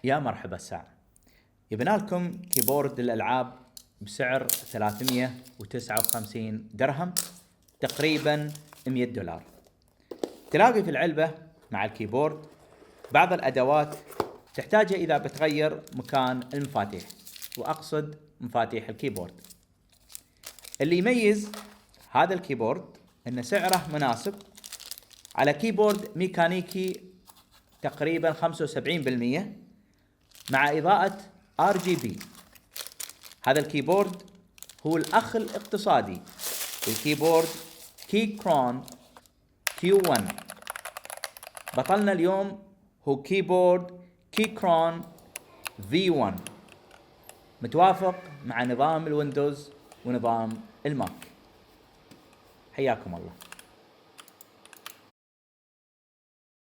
يا مرحبا الساعة. جبنا لكم كيبورد للألعاب بسعر 359 درهم، تقريبا $100. تلاقي في العلبة مع الكيبورد بعض الأدوات تحتاجها إذا بتغير مكان المفاتيح، وأقصد مفاتيح الكيبورد. اللي يميز هذا الكيبورد أن سعره مناسب على كيبورد ميكانيكي تقريبا 75% مع إضاءة RGB. هذا الكيبورد هو الأخ الاقتصادي للكيبورد كيكرون Q1. بطلنا اليوم هو كيبورد كيكرون V1، متوافق مع نظام الويندوز ونظام الماك. حياكم الله.